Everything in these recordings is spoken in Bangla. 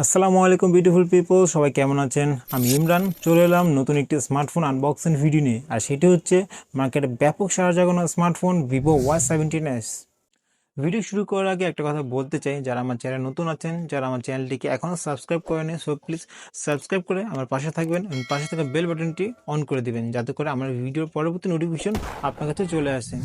আসসালামু আলাইকুম বিউটিফুল পিপল, সবাই কেমন আছেন? আমি ইমরান চলে এলাম নতুন একটি স্মার্টফোন আনবক্সিং ভিডিও নিয়ে। আর সেটি হচ্ছে মার্কেটে ব্যাপক সাড়া জাগানো স্মার্টফোন ভিভো Y17s। ভিডিও শুরু করার আগে একটা কথা বলতে চাই, যারা আমার চ্যানেল নতুন আছেন, যারা আমার চ্যানেলটিকে এখনও সাবস্ক্রাইব করেনি, সো প্লিজ সাবস্ক্রাইব করে আমার পাশে থাকবেন এবং পাশে থাকা বেল বাটনটি অন করে দিবেন, যাতে করে আমার ভিডিওর পরবর্তী নোটিফিকেশন আপনার কাছে চলে আসে।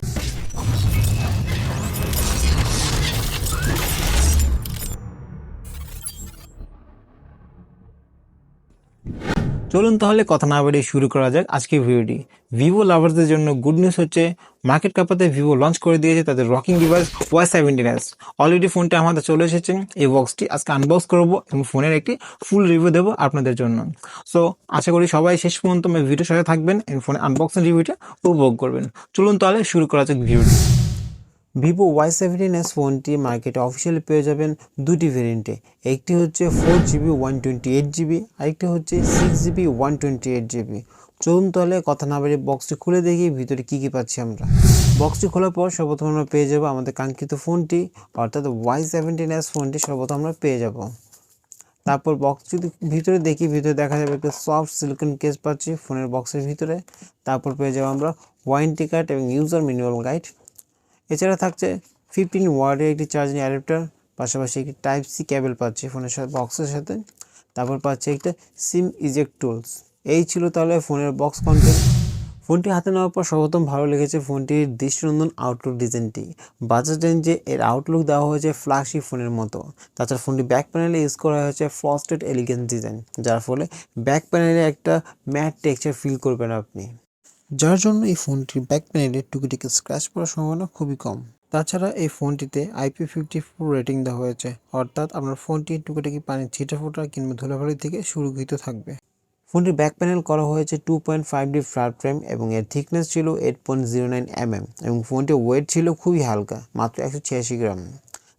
চলুন তাহলে কথা না বাড়িয়ে শুরু করা যাক আজকের ভিডিওটি। ভিভো লাভারদের জন্য গুড নিউজ হচ্ছে, মার্কেট কাঁপাতে ভিভো লঞ্চ করে দিয়েছে তাদের রকিং ডিভাইস Y17s। অলরেডি ফোনটা আমাদের চলে এসেছে। এই বক্সটি আজকে আনবক্স করবো এবং ফোনের একটি ফুল রিভিউ দেবো আপনাদের জন্য। সো আশা করি সবাই শেষ পর্যন্ত আমার ভিডিওর সাথে থাকবেন এবং ফোনের আনবক্সিং রিভিউটা উপভোগ করবেন। চলুন তাহলে শুরু করা যাক ভিডিওটি। ভিভো Y17s ফোনটি মার্কেটে অফিসিয়ালি পেয়ে যাবেন দুটি ভেরিয়েন্টে। একটি হচ্ছে 4GB 128GB, আরেকটি হচ্ছে 6GB 128GB। চলুন তাহলে কথা না বাড়িয়ে বক্সটি খুলে দেখি ভিতরে কী কী পাচ্ছি আমরা। বক্সটি খোলার পর সর্বপ্রথম আমরা পেয়ে যাবো আমাদের কাঙ্ক্ষিত ফোনটি, অর্থাৎ Y17s ফোনটি সর্বপ্রথম আমরা পেয়ে যাব। তারপর বক্স যদি ভিতরে দেখি, ভিতরে দেখা যাবে একটা সফট সিলিকন কেস পাচ্ছি ফোনের বক্সের ভিতরে। তারপর পেয়ে যাবো আমরা ওয়ারেন্টি কার্ড এবং ইউজার ম্যানুয়াল গাইড। এছাড়া থাকছে 15 ওয়াটের একটি চার্জিং অ্যাডাপ্টার, পাশাপাশি একটি টাইপ সি কেবল পাচ্ছি ফোনের সাথে, বক্সের সাথে। তারপর পাচ্ছি একটা সিম ইজেক্ট টুলস। এই ছিল তাহলে ফোনের বক্স কন্টেন্ট। ফোনটি হাতে নেওয়ার পর সর্বপ্রথম ভালো লেগেছে ফোনটির দৃষ্টিনন্দন আউটলুক ডিজাইনটি। বাজাজ রেঞ্জে এর আউটলুক দেওয়া হয়েছে ফ্ল্যাগশিপ ফোনের মতো। তাছাড়া ফোনটি ব্যাক প্যানেলে ইউজ করা হয়েছে ফ্রস্টেড এলিগেন্স ডিজাইন, যার ফলে ব্যাক প্যানেলে একটা ম্যাট টেক্সচার ফিল করবেন আপনি, যার জন্য এই ফোনটির ব্যাক প্যানেলে টুকিটাকি স্ক্র্যাচ পড়ার সম্ভাবনা খুবই কম। তাছাড়া এই ফোনটিতে IP54 রেটিং দেওয়া হয়েছে, অর্থাৎ আপনার ফোনটি টুকিটাকি পানির ছিটা ফোটা কিংবা ধুলাবালি থেকে সুরক্ষিত থাকবে। ফোনটির ব্যাক প্যানেল করা হয়েছে 2.5D ফ্ল্যাট ফ্রেম এবং এর থিকনেস ছিল 8.09 mm এবং ফোনটির ওয়েট ছিল খুবই হালকা, মাত্র 186 গ্রাম,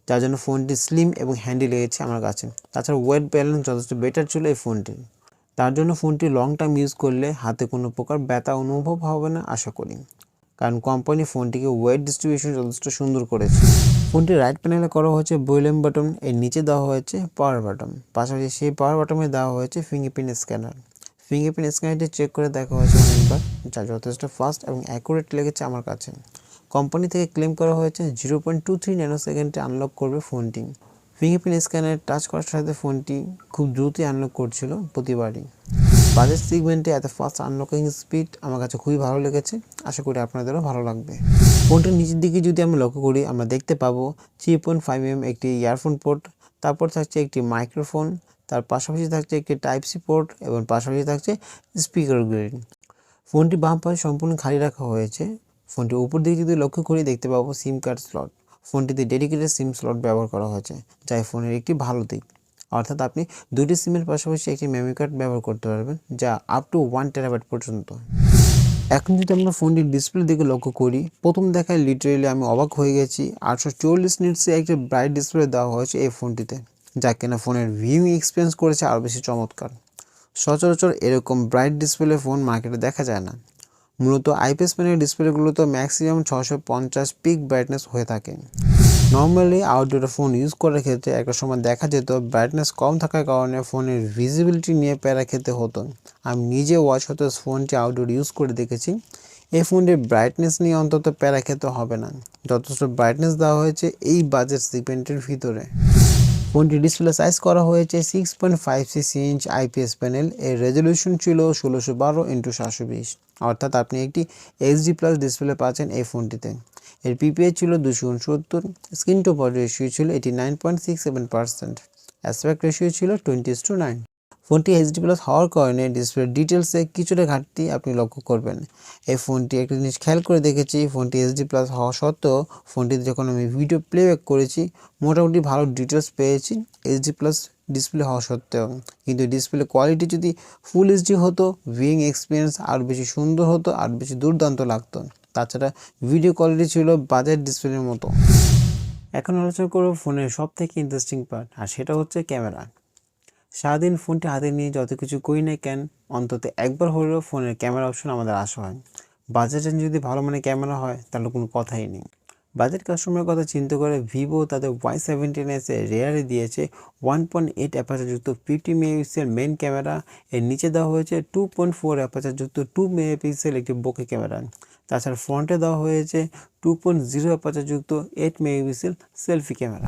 যার জন্য ফোনটি স্লিম এবং হ্যান্ডি লেগেছে আমার কাছে। তাছাড়া ওয়েট ব্যালেন্স যথেষ্ট বেটার ছিল এই ফোনটির, তার জন্য ফোনটি লং টাইম ইউজ করলে হাতে কোনো প্রকার ব্যথা অনুভব হবে না আশা করি, কারণ কোম্পানি ফোনটিকে ওয়েট ডিস্ট্রিবিউশন যথেষ্ট সুন্দর করেছে। ফোনটির রাইট প্যানেলে করা হয়েছে ভলিউম বাটন, এর নিচে দেওয়া হয়েছে পাওয়ার বাটন, পাশাপাশি সেই পাওয়ার বাটনে দেওয়া হয়েছে ফিঙ্গারপ্রিন্ট স্ক্যানার। ফিঙ্গারপ্রিন্ট স্ক্যানারটি চেক করে দেখা হয়েছে অনেকবার, যা যথেষ্ট ফাস্ট এবং অ্যাকুরেট লেগেছে আমার কাছে। কোম্পানি থেকে ক্লেম করা হয়েছে 0.23 ন্যানোসেকেন্ডে আনলক করবে ফোনটি। ফিঙ্গারপ্রিন্ট স্ক্যানার টাচ করার সাথে ফোনটি খুব দ্রুতই আনলক করছিল প্রতিবারই। বাজেট সেগমেন্টে এত ফাস্ট আনলকিং স্পিড আমার কাছে খুবই ভালো লেগেছে, আশা করি আপনাদেরও ভালো লাগবে। ফোনটির নিচের দিকে যদি আমরা লক্ষ্য করি, আমরা দেখতে পাবো 3.5mm একটি ইয়ারফোন পোর্ট, তারপর থাকছে একটি মাইক্রোফোন, তার পাশাপাশি থাকছে একটি টাইপ সি পোর্ট এবং পাশাপাশি থাকছে স্পিকার গ্রিড। ফোনটি বাম পাশে সম্পূর্ণ খালি রাখা হয়েছে। ফোনটির উপর দিকে যদি লক্ষ্য করি দেখতে পাবো সিম কার্ড স্লট। ফোনটিতে ডেডিকেটেড সিম স্লট ব্যবহার করা হয়েছে, যা ফোনের একটি ভালো দিক, অর্থাৎ আপনি দুটি সিমের পাশাপাশি একটি মেমরি কার্ড ব্যবহার করতে পারবেন, যা আপ টু 1 TB পর্যন্ত। এখন যদি আমরা ফোনটির ডিসপ্লের দিকে লক্ষ্য করি, প্রথম দেখায় লিটারেলি আমি অবাক হয়ে গেছি। 844 নিটসে একটি ব্রাইট ডিসপ্লে দেওয়া হয়েছে এই ফোনটিতে, যা কিনা ফোনের ভিউইং এক্সপিরিয়েন্স করেছে আরও বেশি চমৎকার। সচরাচর এরকম ব্রাইট ডিসপ্লে ফোন মার্কেটে দেখা যায় না। মূলত আইপিএস প্যানেল ডিসপ্লেগুলোতে ম্যাক্সিমাম 650 পিক ব্রাইটনেস হয়ে থাকে। নর্মালি আউটডোর ফোন ইউজ করার ক্ষেত্রে একটা সময় দেখা যেত ব্রাইটনেস কম থাকার কারণে ফোনের ভিজিবিলিটি নিয়ে প্যারা খেতে হতো। আমি নিজে Y17s ফোনটি আউটডোর ইউজ করে দেখেছি, এই ফোনটির ব্রাইটনেস নিয়ে অন্তত প্যারা খেতে হবে না, যথেষ্ট ব্রাইটনেস দেওয়া হয়েছে এই বাজেট সেগমেন্টের ভিতরে। ফোনটি ডিসপ্লে সাইজ করা হয়েছে 6.56 ইঞ্চ আইপিএস প্যানেল, এর রেজলিউশন ছিল 1612x720, অর্থাৎ আপনি একটি এইচডি প্লাস ডিসপ্লে পাচ্ছেন এই ফোনটিতে। এর পিপিআই ছিল 269, স্ক্রিন টু বডি রেশিও ছিল 89.67%, অ্যাসপেক্ট রেশিও ছিল 20:9। ফোনটি এইচডি প্লাস হওয়ার কারণে ডিসপ্লের ডিটেলসে কিছুটা ঘাটতি আপনি লক্ষ্য করবেন। এই ফোনটি একটা জিনিস খেয়াল করে দেখেছি, ফোনটি এইচডি প্লাস হওয়া সত্ত্বেও ফোনটিতে যখন আমি ভিডিও প্লেব্যাক করেছি মোটামুটি ভালো ডিটেলস পেয়েছি এইচডি প্লাস ডিসপ্লে হওয়া সত্ত্বেও। কিন্তু ডিসপ্লে কোয়ালিটি যদি ফুল এইচডি হতো, ভিউইং এক্সপিরিয়েন্স আরও বেশি সুন্দর হতো, আর বেশি দুর্দান্ত লাগতো। তাছাড়া ভিডিও কোয়ালিটি ছিল বাজেট ডিসপ্লের মতো। এখন আলোচনা করব ফোনের সব থেকে ইন্টারেস্টিং পার্ট, আর সেটা হচ্ছে ক্যামেরা। সারাদিন ফোনটি হাতে নিয়ে যত কিছু করি না কেন, অন্তত একবার হলেও ফোনের ক্যামেরা অপশন আমাদের আসা হয়। বাজেটে যদি ভালো মানের ক্যামেরা হয় তাহলে কোনো কথাই নেই। বাজেট কাস্টমারের কথা চিন্তা করে ভিভো তাদের Y17s এ রেয়ারে দিয়েছে 1.8 অ্যাপারচারযুক্ত 50 মেগাপিক্সেল মেন ক্যামেরা। এর নিচে দেওয়া হয়েছে 2.4 অ্যাপারচারযুক্ত 2 মেগাপিক্সেল একটি বোকে ক্যামেরা। তাছাড়া ফ্রন্টে দেওয়া হয়েছে 2.0 অ্যাপারচারযুক্ত 8 মেগাপিক্সেল সেলফি ক্যামেরা।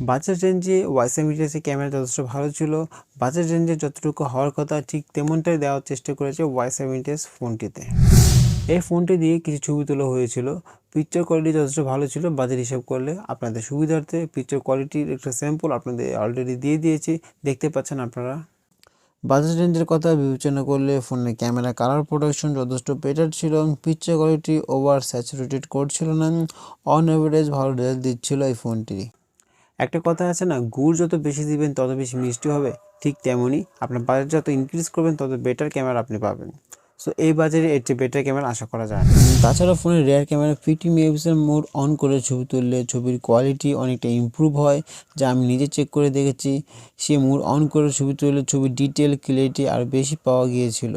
বাজেট রেঞ্জে Y17s এর ক্যামেরা যথেষ্ট ভালো ছিল। বাজেট রেঞ্জে যতটুকু হওয়ার কথা ঠিক তেমনটাই দেওয়ার চেষ্টা করেছে Y17s ফোনটিতে। এই ফোনটি দিয়ে কিছু ছবি তোলা হয়েছিল। পিকচার কোয়ালিটি যথেষ্ট ভালো ছিল। বাজেট হিসাব করলে আপনাদের সুবিধার্থে পিকচার কোয়ালিটির একটা স্যাম্পল আপনাদের অলরেডি দিয়ে দিয়েছি, দেখতে পাচ্ছেন আপনারা। বাজেট রেঞ্জের কথা বিবেচনা করলে ফোনের ক্যামেরা কালার প্রোডাকশন যথেষ্ট বেটার ছিল। পিকচার কোয়ালিটি ওভার স্যাচুরেটেড করছিল না। অন অ্যাভারেজ ভালো রেজাল্ট দিচ্ছিল এই ফোনটি। একটা কথা আছে না, গুড় যত বেশি দিবেন তত বেশি মিষ্টি হবে, ঠিক তেমনই আপনার বাজেট যত ইনক্রিজ করবেন তত বেটার ক্যামেরা আপনি পাবেন। সো এই বাজারে এর চেয়ে বেটার ক্যামেরা আশা করা যায় না। তাছাড়া ফোনের rare camera 50 megapixel mode on করে ছবি তুললে ছবির কোয়ালিটি অনেকটা ইমপ্রুভ হয়, যা আমি নিজে চেক করে দেখেছি। সে মোড অন করে ছবি তুললে ছবির ডিটেল ক্লিয়ারিটি আরও বেশি পাওয়া গিয়েছিল।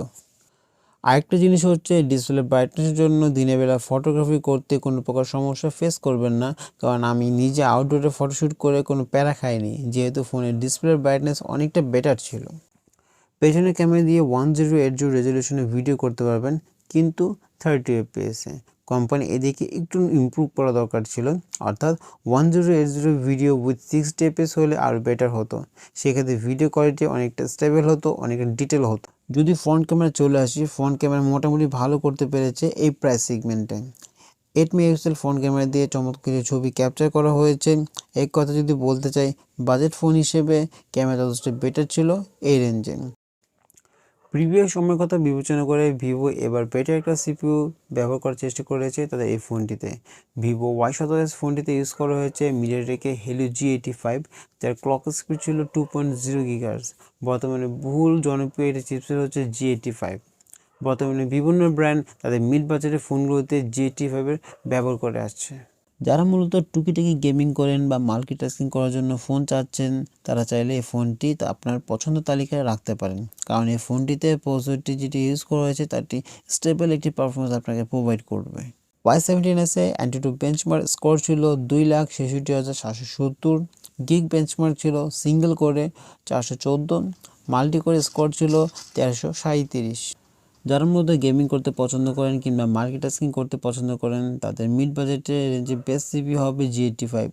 আরেকটা জিনিস হচ্ছে ডিসপ্লে ব্রাইটনেসের জন্য দিনের বেলা ফটোগ্রাফি করতে কোনো প্রকার সমস্যা ফেস করবেন না, কারণ আমি নিজে আউটডোরে ফটোশ্যুট করে কোনো প্যারা খাইনি, যেহেতু ফোনের ডিসপ্লে ব্রাইটনেস অনেকটা বেটার ছিল। পেছনের ক্যামেরা দিয়ে 1080 রেজলিউশনে ভিডিও করতে পারবেন, কিন্তু 30 fps-এ। কোম্পানি এদিকে একটু ইমপ্রুভ করা দরকার ছিল, অর্থাৎ 1080 ভিডিও উইথ 60 fps হলে আরও বেটার হতো। সেক্ষেত্রে ভিডিও কোয়ালিটি অনেকটা স্টেবল হতো, অনেকটা ডিটেল হতো। যদি ফ্রন্ট ক্যামেরা চলে আসি, ফ্রন্ট ক্যামেরা মোটামুটি ভালো করতে পেরেছে এই প্রাইস সেগমেন্টে। 8 মেগাপিক্সেল ফ্রন্ট ক্যামেরা দিয়ে চমৎকার কিছু ছবি ক্যাপচার করা হয়েছে। এক কথা যদি বলতে চাই, বাজেট ফোন হিসেবে ক্যামেরা যথেষ্ট বেটার ছিল এই রেঞ্জে। প্রিভিয়াস সময়ের কথা বিবেচনা করে ভিভো এবার বেটার একটা সিপিইউ ব্যবহার করার চেষ্টা করেছে তাদের এই ফোনটিতে। ভিভো Y17s ফোনটিতে ইউজ করা হয়েছে মিডিয়াটেকের হেলিও G85, যার ক্লক স্পিড ছিল 2.0 গিগাহার্টজ। বর্তমানে বহুল জনপ্রিয় একটি চিপসেট হচ্ছে G85। বর্তমানে বিভিন্ন ব্র্যান্ড তাদের মিড বাজেটের ফোনগুলোতে G85 এর ব্যবহার করে আসছে। যারা মূলত টুকিটাকি গেমিং করেন বা মাল্টিটাস্কিং করার জন্য ফোন চাচ্ছেন, তারা চাইলে এই ফোনটি আপনার পছন্দ তালিকায় রাখতে পারেন, কারণ এই ফোনটিতে প্রসেসরটি যেটি ইউজ করা হয়েছে তাটি স্টেবল একটি পারফরমেন্স আপনাকে প্রোভাইড করবে। Y17s-এ অ্যান্টিটু বেঞ্চমার্ক স্কোর ছিল 2,66,770, গিগ বেঞ্চমার্ক ছিল সিঙ্গেল কোরে 414, মাল্টি কোরে স্কোর ছিল 1337। যারা মধ্যে গেমিং করতে পছন্দ করেন কিংবা মাল্টিটাস্কিং করতে পছন্দ করেন, তাদের মিড বাজেটের রেঞ্জে বেস্ট সিপি হবে G85।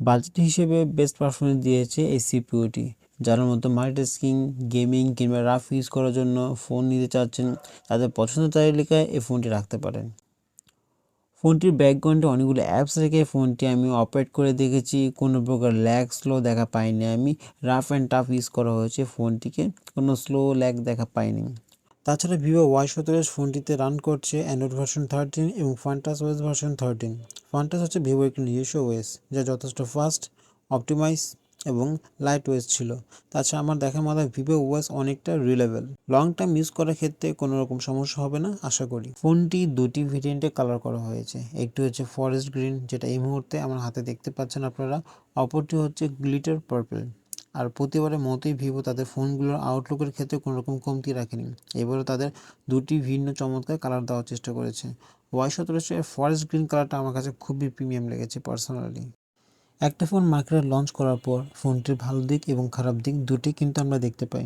বাজেট হিসেবে বেস্ট পারফরমেন্স দিয়েছে এই সিপিইউটি। যারা মধ্যে মাল্টিটাস্কিং, গেমিং কিংবা রাফ ইউজ করার জন্য ফোন নিতে চাচ্ছেন, তাদের পছন্দের তালিকায় এই ফোনটি রাখতে পারেন। ফোনটির ব্যাকগ্রাউন্ডে অনেকগুলো অ্যাপস রেখে ফোনটি আমি অপারেট করে দেখেছি, কোনো প্রকার ল্যাগ স্লো দেখা পাইনি আমি। রাফ অ্যান্ড টাফ ইউজ করা হয়েছে ফোনটিকে, কোনো স্লো ল্যাগ দেখা পাইনি। তাছাড়া ভিভো Y17s ফোনটিতে রান করছে অ্যান্ড্রয়েড ভার্সন 13 এবং ফান্টাস ওএস ভার্সন 13। ফান্টাস হচ্ছে ভিভো একটি নিজস্ব ওএস, যা যথেষ্ট ফাস্ট, অপটিমাইজ এবং লাইট ওয়েস ছিল। তাছাড়া আমার দেখার মতো ভিভো ওএস অনেকটা রিলেবল, লং টাইম ইউজ করার ক্ষেত্রে কোনো রকম সমস্যা হবে না আশা করি। ফোনটি দুটি ভেরিয়েন্টে কালার করা হয়েছে, একটি হচ্ছে ফরেস্ট গ্রিন, যেটা এই মুহূর্তে আমার হাতে দেখতে পাচ্ছেন আপনারা, অপরটি হচ্ছে গ্লিটার পার্পল। আর প্রতিবারের মতোই ভিভো তাদের ফোনগুলোর আউটলুকের ক্ষেত্রে কোনো রকম কমতি রাখেনি, এবারও তাদের দুটি ভিন্ন চমৎকার কালার দেওয়ার চেষ্টা করেছে। Y17 ফরেস্ট গ্রিন কালারটা আমার কাছে খুবই প্রিমিয়াম লেগেছে পার্সোনালি। একটা ফোন মার্কেটে লঞ্চ করার পর ফোনটির ভালো দিক এবং খারাপ দিক দুটি কিন্তু আমরা দেখতে পাই।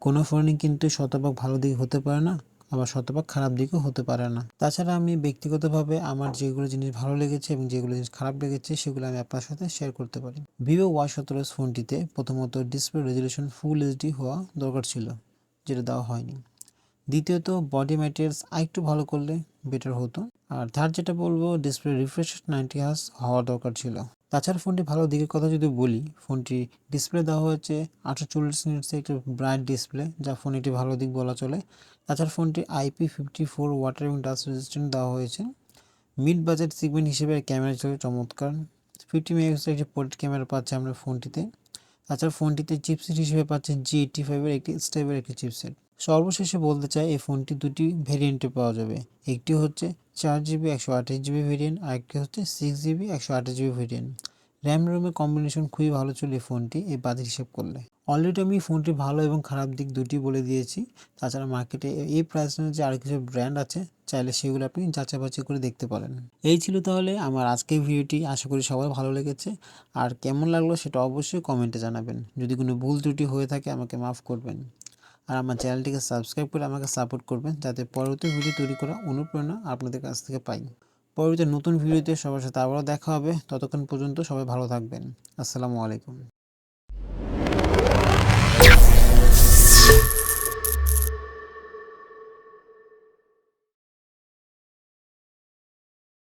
কোনো ফোনই কিন্তু শতভাগ ভালো দিক হতে পারে না, আবার শতভাগ খারাপ দিকও হতে পারে না। তাছাড়া আমি ব্যক্তিগতভাবে আমার যেগুলো জিনিস ভালো লেগেছে এবং যেগুলো জিনিস খারাপ লেগেছে সেগুলো আমি আপনার সাথে শেয়ার করতে পারি। ভিভো Y17 ফোনটিতে প্রথমত ডিসপ্লে রেজলিউশন ফুল এইচডি হওয়া দরকার ছিল, যেটা দেওয়া হয়নি। দ্বিতীয়ত বডি ম্যাটেরিয়ালস আরেকটু ভালো করলে বেটার হতো। আর থার্ড যেটা বলবো, ডিসপ্লে রিফ্রেশ 90 হার্জ হওয়া দরকার ছিল। তাছাড়া ফোনটি ভালো দিকের কথা যদি বলি, ফোনটি ডিসপ্লে দেওয়া হয়েছে 840 নিটসের একটি ব্রাইট ডিসপ্লে, যা ফোন একটি ভালো দিক বলা চলে। তাছাড়া ফোনটি IP54 ওয়াটার এবং ডাস্ট রেজিস্ট্যান্ট দেওয়া হয়েছে। মিড বাজেট সেগমেন্ট হিসেবে ক্যামেরা ছিল চমৎকার, 50 মেগাপিক্সেল একটি পোর্ট্রেট ক্যামেরা পাচ্ছে আমরা ফোনটিতে। তাছাড়া ফোনটিতে চিপসেট হিসেবে পাচ্ছে G85-এর একটি স্টেবল একটি চিপসেট। সর্বশেষে বলতে চাই, এই ফোনটি দুটি ভেরিয়েন্টে পাওয়া যাবে, একটি হচ্ছে 4GB 128GB ভেরিয়েন্ট, আর একটি হচ্ছে 6GB 128GB ভেরিয়েন্ট। র্যাম রোমের কম্বিনেশন খুবই ভালো ছিল এই ফোনটি এই বাজেট হিসেব করলে। অলরেডি আমি ফোনটি ভালো এবং খারাপ দিক দুটি বলে দিয়েছি। তাছাড়া মার্কেটে এই প্রাইস রেঞ্জে আরও কিছু ব্র্যান্ড আছে, চাইলে সেগুলো আপনি যাচাই বাছাই করে দেখতে পারেন। এই ছিল তাহলে আমার আজকের ভিডিওটি, আশা করি সবার ভালো লেগেছে। আর কেমন লাগলো সেটা অবশ্যই কমেন্টে জানাবেন। যদি কোনো ভুল ত্রুটি হয়ে থাকে আমাকে মাফ করবেন। আর আমার চ্যানেলটিকে সাবস্ক্রাইব করে আমাকে সাপোর্ট করবেন, যাতে পরবর্তী ভিডিও তৈরি করা অনুপ্রেরণা আপনাদের কাছ থেকে পাই। পরবর্তী নতুন ভিডিওতে সবার সাথে আবারও দেখা হবে। ততক্ষণ পর্যন্ত সবাই ভালো থাকবেন। আসসালামু আলাইকুম।